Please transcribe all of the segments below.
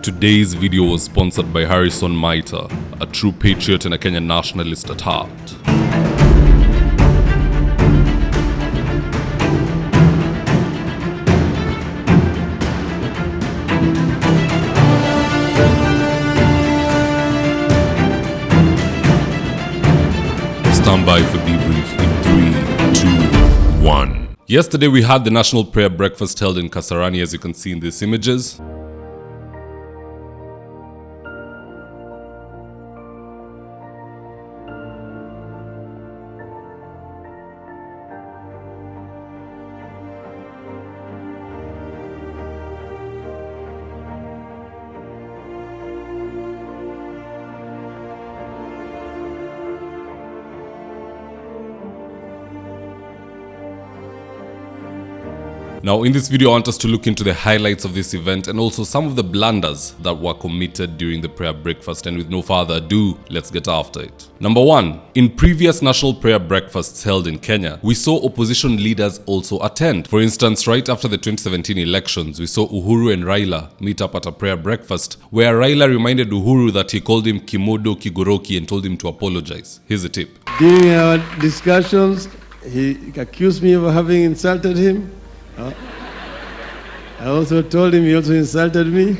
Today's video was sponsored by Harrison Maita, a true patriot and a Kenyan nationalist at heart. Stand by for debrief in 3, 2, 1. Yesterday we had the national prayer breakfast held in Kasarani, as you can see in these images. Now, in this video, I want us to look into the highlights of this event and also some of the blunders that were committed during the prayer breakfast. And with no further ado, let's get after it. Number 1, in previous national prayer breakfasts held in Kenya, we saw opposition leaders also attend. For instance, right after the 2017 elections, we saw Uhuru and Raila meet up at a prayer breakfast where Raila reminded Uhuru that he called him Kimodo Kigoroki and told him to apologize. Here's a tip. During our discussions, he accused me of having insulted him. I also told him he also insulted me.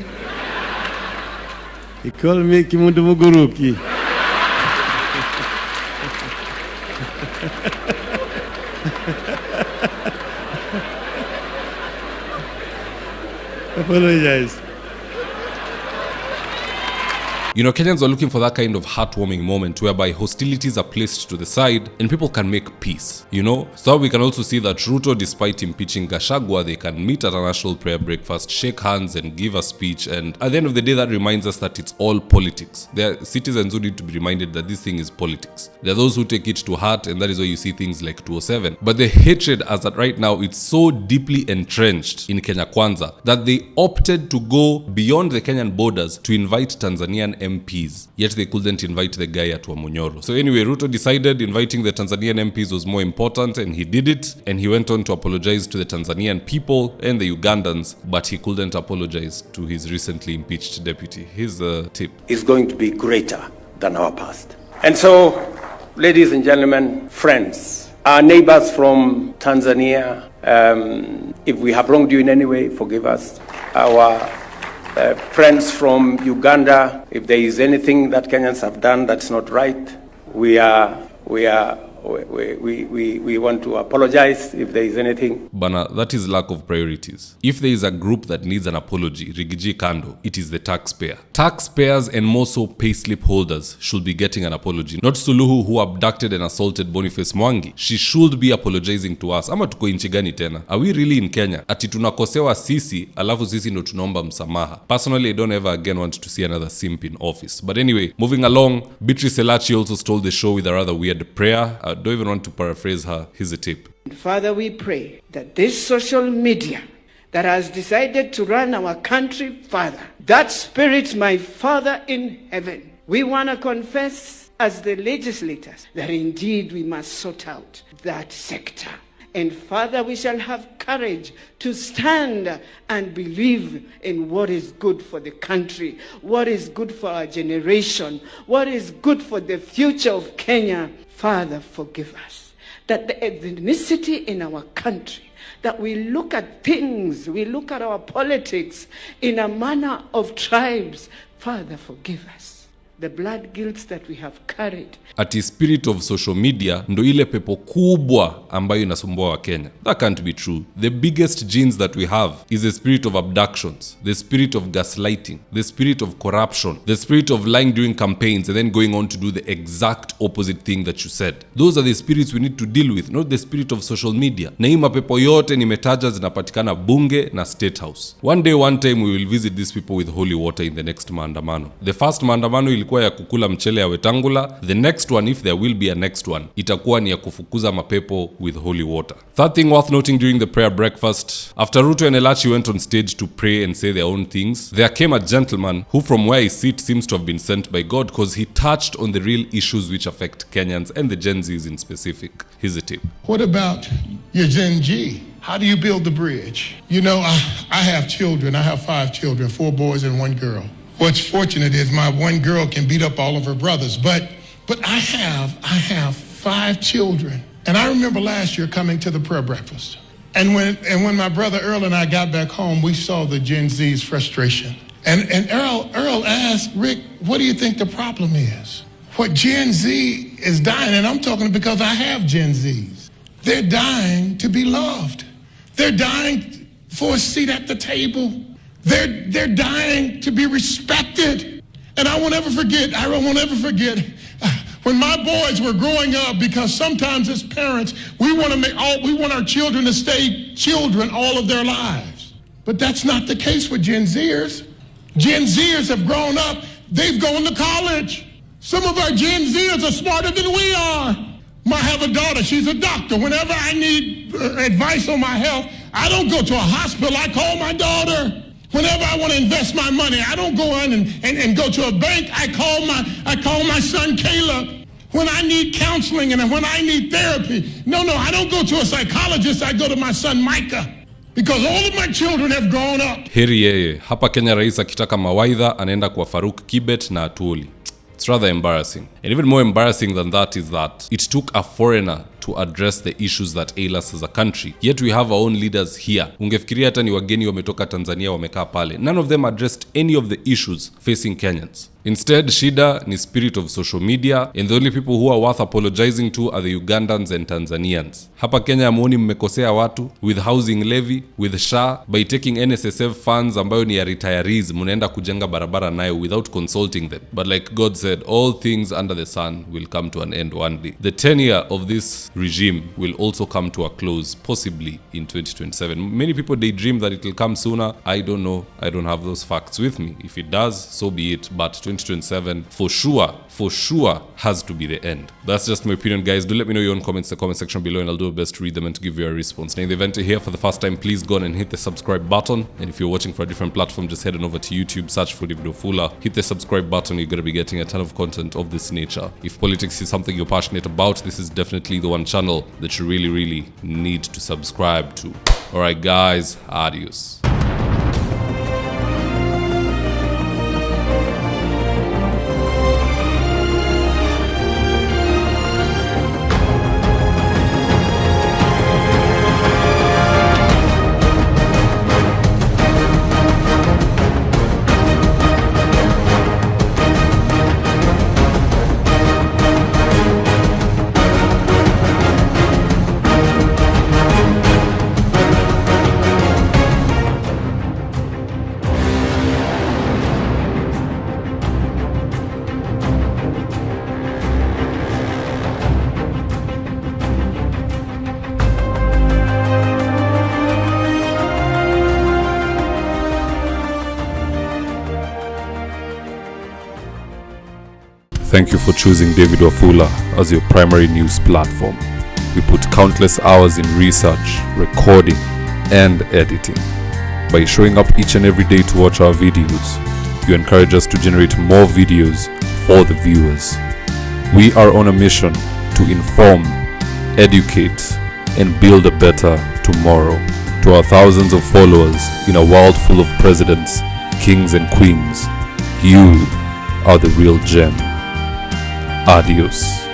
He called me Kimundu Muguruki. Apologize. You know, Kenyans are looking for that kind of heartwarming moment whereby hostilities are placed to the side and people can make peace, you know? So we can also see that Ruto, despite impeaching Gachagua, they can meet at a national prayer breakfast, shake hands and give a speech. And at the end of the day, that reminds us that it's all politics. There are citizens who need to be reminded that this thing is politics. There are those who take it to heart, and that is why you see things like 207. But the hatred, as at right now, it's so deeply entrenched in Kenya Kwanza that they opted to go beyond the Kenyan borders to invite Tanzanian MPs, yet they couldn't invite the guy at Wamunyoro. So anyway, Ruto decided inviting the Tanzanian MPs was more important, and he did it, and he went on to apologize to the Tanzanian people and the Ugandans, but he couldn't apologize to his recently impeached deputy. Here's a tip. Is going to be greater than our past. And so, ladies and gentlemen, friends, our neighbors from Tanzania, if we have wronged you in any way, forgive us. Our friends from Uganda, if there is anything that Kenyans have done that's not right, we want to apologize if there is anything. Bana, that is lack of priorities. If there is a group that needs an apology, Rigiji Kando, it is the taxpayer. Taxpayers and more so payslip holders should be getting an apology. Not Suluhu, who abducted and assaulted Boniface Mwangi. She should be apologizing to us. Ama tuko inchi gani tena? Are we really in Kenya? Ati tunakosewa sisi, alafu sisi ndo tunaomba msamaha. Personally, I don't ever again want to see another simp in office. But anyway, moving along, Beatrice Elachi also stole the show with a rather weird prayer. I don't even want to paraphrase her. Here's a tip. Father, we pray that this social media that has decided to run our country, Father, that spirit, my Father in heaven, we want to confess as the legislators that indeed we must sort out that sector. And Father, we shall have courage to stand and believe in what is good for the country, what is good for our generation, what is good for the future of Kenya. Father, forgive us that the ethnicity in our country, that we look at things, we look at our politics in a manner of tribes. Father, forgive us. The blood guilt that we have carried. Ati spirit of social media ndo ile pepo kubwa ambayo inasumbua wa Kenya. That can't be true. The biggest genes that we have is the spirit of abductions, the spirit of gaslighting, the spirit of corruption, the spirit of lying during campaigns and then going on to do the exact opposite thing that you said. Those are the spirits we need to deal with, not the spirit of social media. Na hii mapepo yote nimetaja zinapatikana bunge na state house. One day, one time, we will visit these people with holy water in the next maandamano. The first maandamano ilikuwa ya kukula mchele ya Wetangula. The next one, if there will be a next one, itakuwa ni ya kufukuza mapepo with holy water. Third thing worth noting during the prayer breakfast, after Ruto and Elachi went on stage to pray and say their own things, there came a gentleman who from where he sits seems to have been sent by God because he touched on the real issues which affect Kenyans and the Gen Zs in specific. Here's a tip. What about your Gen G? How do you build the bridge? You know, I have children. I have 5 children, 4 boys and 1 girl. What's fortunate is my 1 girl can beat up all of her brothers, but I have 5 children. And I remember last year coming to the prayer breakfast. And when my brother Earl and I got back home, we saw the Gen Z's frustration. And Earl asked, Rick, what do you think the problem is? What Gen Z is dying, and I'm talking because I have Gen Zs. They're dying to be loved. They're dying for a seat at the table. They're dying to be respected. And I won't ever forget when my boys were growing up, because sometimes as parents, we want our children to stay children all of their lives. But that's not the case with Gen Zers. Gen Zers have grown up. They've gone to college. Some of our Gen Zers are smarter than we are. I have a daughter. She's a doctor. Whenever I need advice on my health, I don't go to a hospital. I call my daughter. Whenever I want to invest my money, I don't go in and go to a bank. I call my son Caleb. When I need counseling and when I need therapy, no, I don't go to a psychologist. I go to my son Micah. Because all of my children have grown up. Heri yeye. Hapa Kenya rais akitaka mawaidha anaenda kwa Faruk Kibet na Atuoli. It's rather embarrassing. And even more embarrassing than that is that it took a foreigner to address the issues that ail us as a country. Yet we have our own leaders here. Ungefikiria hata ni wageni wametoka Tanzania wamekaa pale. None of them addressed any of the issues facing Kenyans. Instead, shida ni spirit of social media, and the only people who are worth apologizing to are the Ugandans and Tanzanians. Hapa Kenya amuoni mmekosea watu with housing levy, with SHA, by taking NSSF funds ambayo ni ya retirees, munaenda kujenga barabara nayo without consulting them. But like God said, all things under the sun will come to an end one day. The tenure of this regime will also come to a close, possibly in 2027. Many people daydream that it will come sooner. I don't know. I don't have those facts with me. If it does, so be it. But 2027 for sure has to be the end. That's just my opinion, guys. Do let me know your own comments in the comment section below, and I'll do my best to read them and to give you a response. Now, in the event you're here for the first time, please go on and hit the subscribe button. And if you're watching for a different platform, just head on over to YouTube, search for David Wafula, hit the subscribe button. You're going to be getting a ton of content of this nature. If politics is something you're passionate about, this is definitely the one channel that you really need to subscribe to. Alright guys, adios. Thank you for choosing David Wafula as your primary news platform. We put countless hours in research, recording, and editing. By showing up each and every day to watch our videos, you encourage us to generate more videos for the viewers. We are on a mission to inform, educate, and build a better tomorrow. To our thousands of followers in a world full of presidents, kings, and queens, you are the real gem. Adios.